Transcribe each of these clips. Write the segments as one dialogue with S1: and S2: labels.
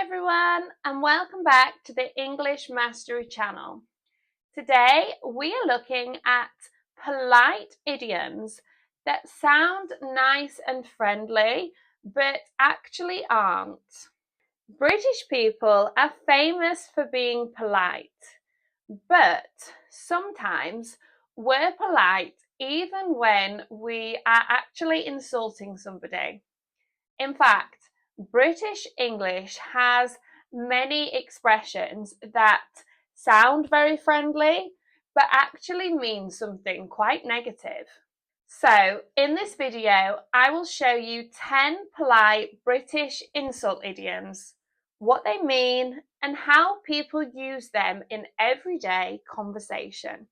S1: everyone, and welcome back to the English Mastery channel. Today we are looking at polite idioms that sound nice and friendly but actually aren't. British people are famous for being polite, but sometimes we're polite even when we are actually insulting somebody. In fact, British English has many expressions that sound very friendly, but actually mean something quite negative. So, in this video, I will show you 10 polite British insult idioms, what they mean, and how people use them in everyday conversation.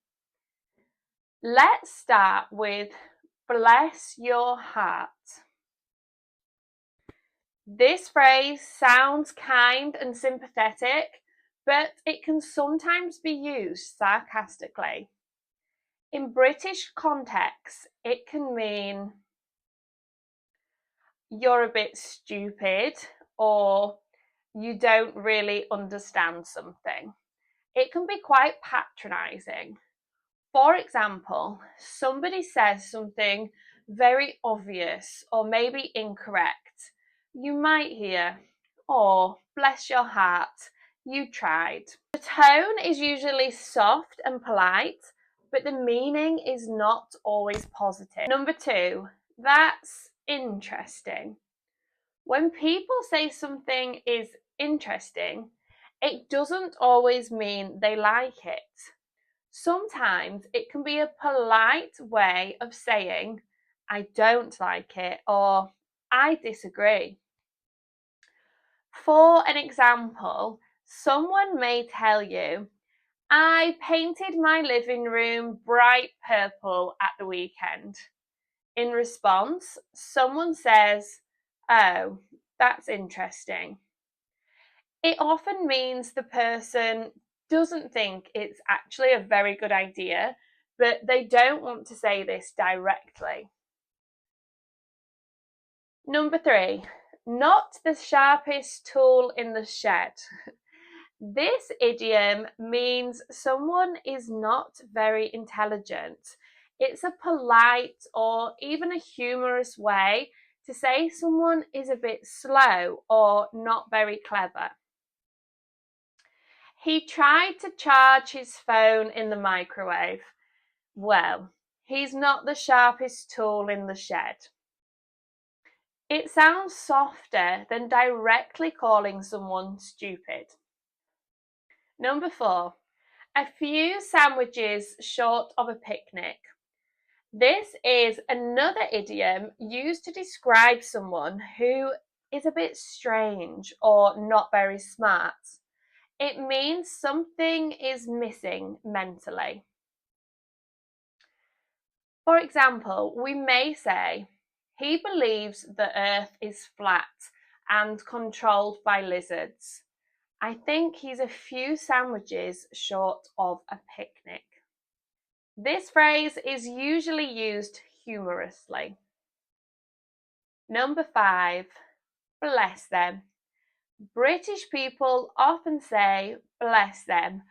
S1: Let's start with bless your heart. This phrase sounds kind and sympathetic, but it can sometimes be used sarcastically. In British contexts, it can mean you're a bit stupid or you don't really understand something. It can be quite patronising. For example, somebody says something very obvious or maybe incorrect. You might hear, "Oh, bless your heart, you tried." The tone is usually soft and polite, but the meaning is not always positive. Number 2, that's interesting. When people say something is interesting, it doesn't always mean they like it. Sometimes it can be a polite way of saying, "I don't like it," or "I disagree." For an example, someone may tell you, "I painted my living room bright purple at the weekend." In response, someone says, "Oh, that's interesting." It often means the person doesn't think it's actually a very good idea, but they don't want to say this directly. Number 3, not the sharpest tool in the shed. This idiom means someone is not very intelligent. It's a polite or even a humorous way to say someone is a bit slow or not very clever. He tried to charge his phone in the microwave. Well, he's not the sharpest tool in the shed. It sounds softer than directly calling someone stupid. Number 4, a few sandwiches short of a picnic. This is another idiom used to describe someone who is a bit strange or not very smart. It means something is missing mentally. For example, we may say, "He believes the earth is flat and controlled by lizards. I think he's a few sandwiches short of a picnic." This phrase is usually used humorously. Number 5, bless them. British people often say bless them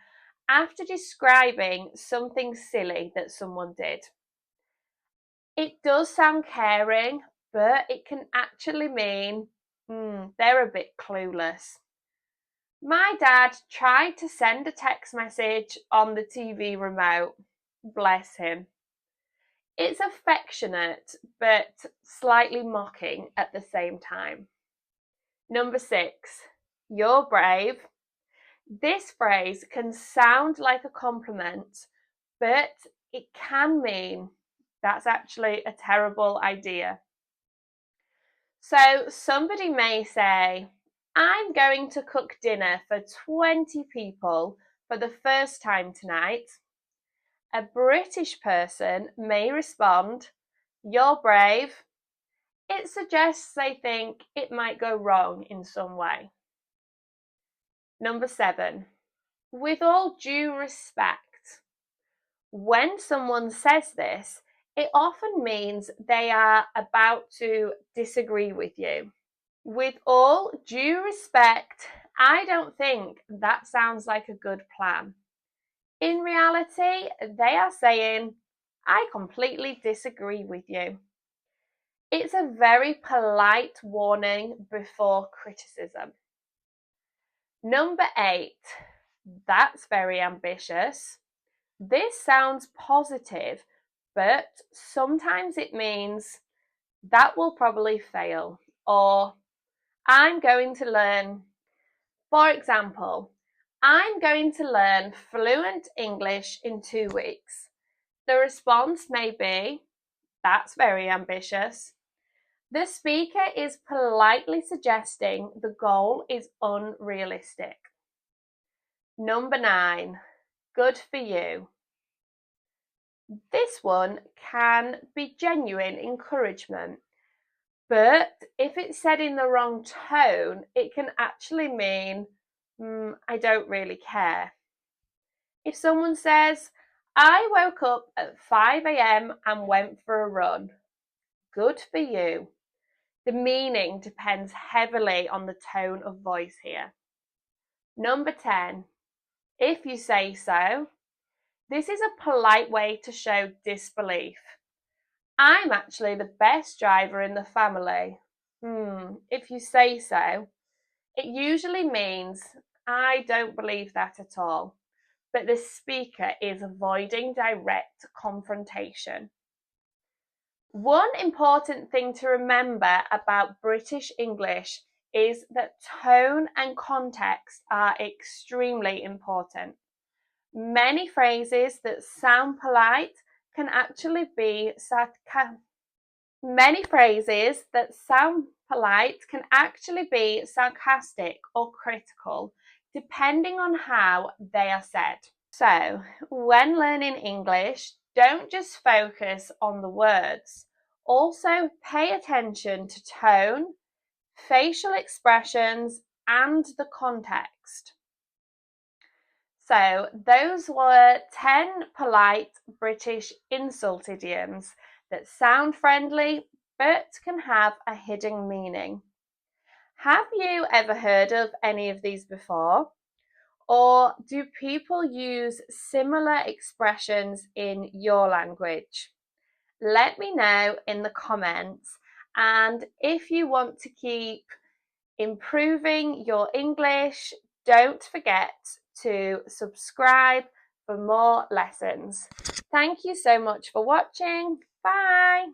S1: after describing something silly that someone did. It does sound caring, but it can actually mean they're a bit clueless. My dad tried to send a text message on the TV remote. Bless him. It's affectionate, but slightly mocking at the same time. Number 6, you're brave. This phrase can sound like a compliment, but it can mean that's actually a terrible idea. So somebody may say, "I'm going to cook dinner for 20 people for the first time tonight." A British person may respond, "You're brave." It suggests they think it might go wrong in some way. Number 7, with all due respect. When someone says this, it often means they are about to disagree with you. With all due respect I don't think that sounds like a good plan. In reality, they are saying, I completely disagree with you. It's a very polite warning before criticism. Number 8, that's very ambitious. This sounds positive, but sometimes it means that will probably fail, or I'm going to learn. For example, I'm going to learn fluent English in 2 weeks. The response may be, that's very ambitious. The speaker is politely suggesting the goal is unrealistic. Number 9, good for you. This one can be genuine encouragement, but if it's said in the wrong tone, it can actually mean, I don't really care. If someone says, I woke up at 5 a.m. and went for a run, good for you. The meaning depends heavily on the tone of voice here. Number 10, if you say so. This is a polite way to show disbelief. I'm actually the best driver in the family. If you say so. It usually means I don't believe that at all, but the speaker is avoiding direct confrontation. One important thing to remember about British English is that tone and context are extremely important. Many phrases that sound polite can actually be sarcastic or critical, depending on how they are said. So, when learning English, don't just focus on the words. Also, pay attention to tone, facial expressions, and the context. So, those were 10 polite British insult idioms that sound friendly but can have a hidden meaning. Have you ever heard of any of these before? Or do people use similar expressions in your language? Let me know in the comments. And if you want to keep improving your English, don't forget to subscribe for more lessons. Thank you so much for watching. Bye.